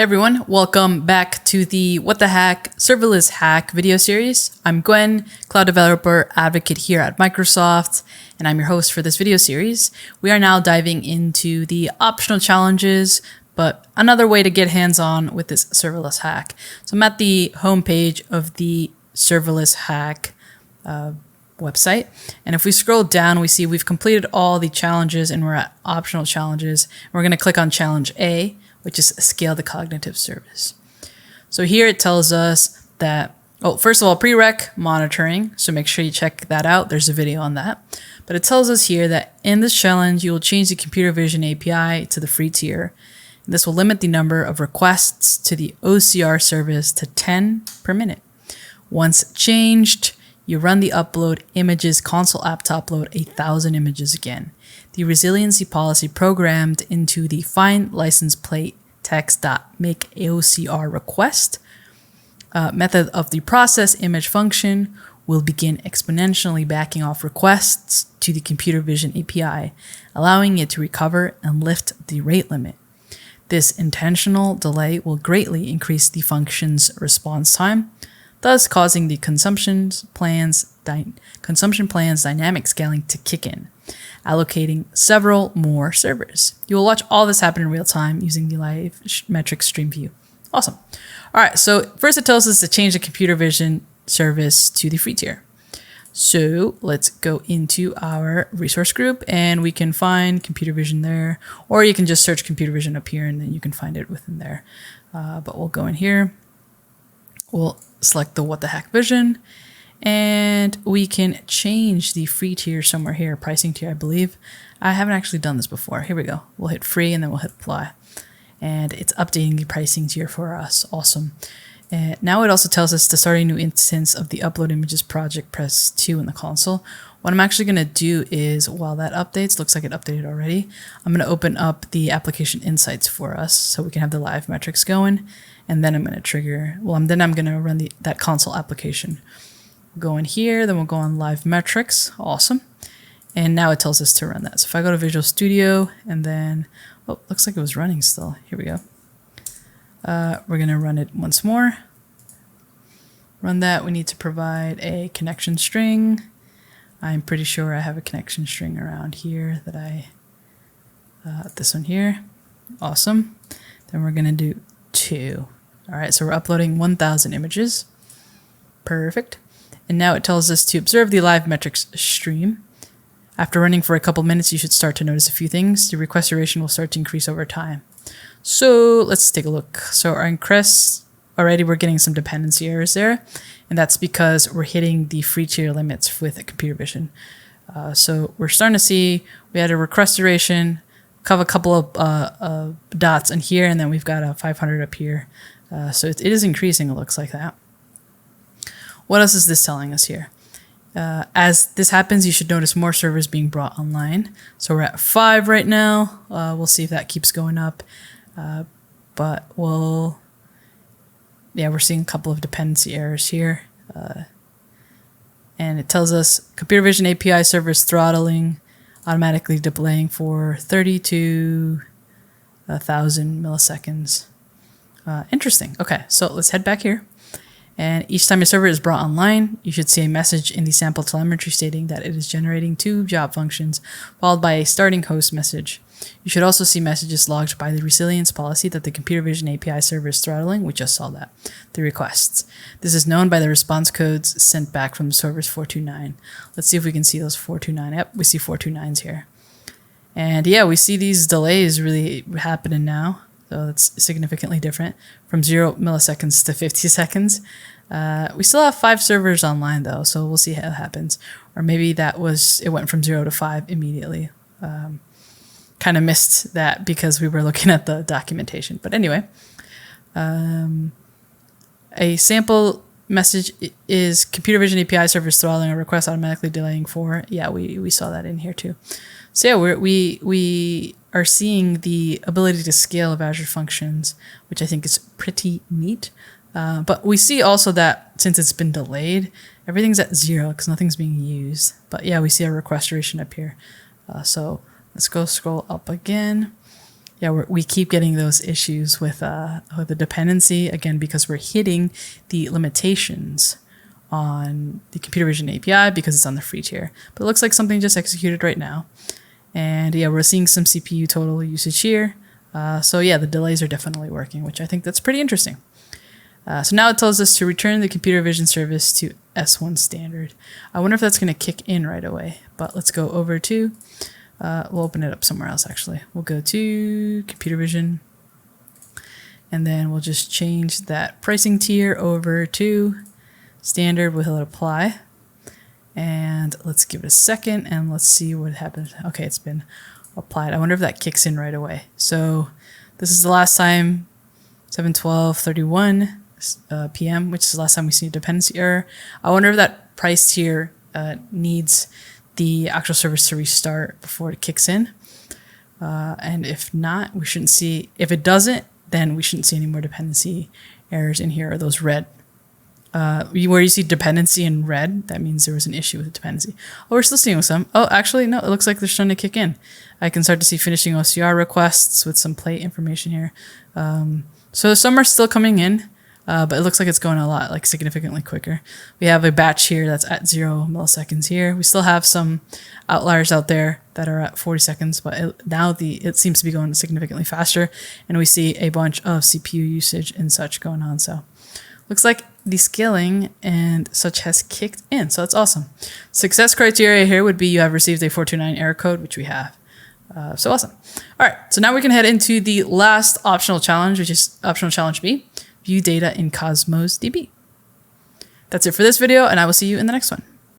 Hey everyone, welcome back to the What the Hack Serverless Hack video series. I'm Gwyn, cloud developer advocate here at Microsoft, and I'm your host for this video series. We are now diving into the optional challenges, but another way to get hands-on with this serverless hack. So I'm at the homepage of the serverless hack website, and if we scroll down, we see we've completed all the challenges and we're at optional challenges. We're going to click on challenge A, which is scale the cognitive service. So here it tells us that, first of all, prereq monitoring. So make sure you check that out. There's a video on that. But it tells us here that in this challenge, you will change the computer vision API to the free tier. And this will limit the number of requests to the OCR service to 10 per minute. Once changed, you run the upload images console app to upload 1,000 images again. The resiliency policy programmed into the find license plate text.make AOCR request method of the process image function will begin exponentially backing off requests to the computer vision API, allowing it to recover and lift the rate limit. This intentional delay will greatly increase the function's response time, thus causing the consumption plans dynamic scaling to kick in, allocating several more servers. You will watch all this happen in real time using the live metrics stream view. Awesome. All right, so first it tells us to change the computer vision service to the free tier. So let's go into our resource group and we can find computer vision there, or you can just search computer vision up here and then you can find it within there. But we'll go in here. We'll select the what the hack vision, and we can change the free tier somewhere here, pricing tier, I believe. I haven't actually done this before. Here we go. We'll hit free and then we'll hit apply. And it's updating the pricing tier for us. Awesome. And now it also tells us to start a new instance of the upload images project, press 2 in the console. What I'm actually going to do is, while that updates, looks like it updated already, I'm going to open up the application insights for us so we can have the live metrics going. And then I'm going to trigger, then I'm going to run that console application. We'll go in here, then we'll go on live metrics. Awesome. And now it tells us to run that. So if I go to Visual Studio and then, looks like it was running still. Here we go. We're going to run it once more. Run that. We need to provide a connection string. I'm pretty sure I have a connection string around here that this one here. Awesome. Then we're going to do 2. All right, so we're uploading 1,000 images. Perfect. And now it tells us to observe the live metrics stream. After running for a couple minutes, you should start to notice a few things. The request duration will start to increase over time. So let's take a look. So our requests, already we're getting some dependency errors there. And that's because we're hitting the free tier limits with computer vision. So we're starting to see we had a request duration, a couple of dots in here, and then we've got a 500 up here. So it is increasing, it looks like that. What else is this telling us here? As this happens, you should notice more servers being brought online. So we're at 5 right now. We'll see if that keeps going up. But we're seeing a couple of dependency errors here. And it tells us computer vision API servers throttling, automatically delaying for 30 to 1,000 milliseconds. Interesting. Okay, so let's head back here. And each time a server is brought online, you should see a message in the sample telemetry stating that it is generating 2 job functions, followed by a starting host message. You should also see messages logged by the resilience policy that the computer vision API server is throttling. We just saw that. The requests. This is known by the response codes sent back from the servers 429. Let's see if we can see those 429. Yep, we see 429s here. And yeah, we see these delays really happening now. So that's significantly different from 0 milliseconds to 50 seconds. We still have 5 servers online though, so we'll see how it happens. Or maybe it went from 0 to 5 immediately. Kind of missed that because we were looking at the documentation. But anyway, a sample message is computer vision API servers throttling a request automatically delaying for. Yeah, we saw that in here too. So yeah, we are seeing the ability to scale of Azure Functions, which I think is pretty neat. But we see also that since it's been delayed, everything's at 0 because nothing's being used. But yeah, we see a request duration up here. So let's go scroll up again. yeah, we keep getting those issues with the dependency, again, because we're hitting the limitations on the computer vision API because it's on the free tier. But it looks like something just executed right now. And yeah, we're seeing some CPU total usage here. So yeah, the delays are definitely working, which I think that's pretty interesting. So now it tells us to return the computer vision service to S1 standard. I wonder if that's going to kick in right away, but let's go over to, we'll open it up somewhere else actually. We'll go to computer vision, and then we'll just change that pricing tier over to standard. We'll hit apply, and let's give it a second and let's see what happens. Okay, it's been applied. I wonder if that kicks in right away. So this is the last time, 7/12/31 p.m., which is the last time we see a dependency error. I wonder if that price tier needs the actual service to restart before it kicks in. And if not, we shouldn't see, if it doesn't, then we shouldn't see any more dependency errors in here, or those red. Where you see dependency in red, that means there was an issue with the dependency. Oh, we're still seeing some. Oh, actually, no, it looks like they're starting to kick in. I can start to see finishing OCR requests with some plate information here. So some are still coming in, but it looks like it's going a lot, like significantly quicker. We have a batch here that's at 0 milliseconds here. We still have some outliers out there that are at 40 seconds, but it seems to be going significantly faster, and we see a bunch of CPU usage and such going on. So looks like the scaling and such has kicked in. So that's awesome. Success criteria here would be you have received a 429 error code, which we have. So awesome. All right, so now we can head into the last optional challenge, which is optional challenge B, view data in Cosmos DB. That's it for this video, and I will see you in the next one.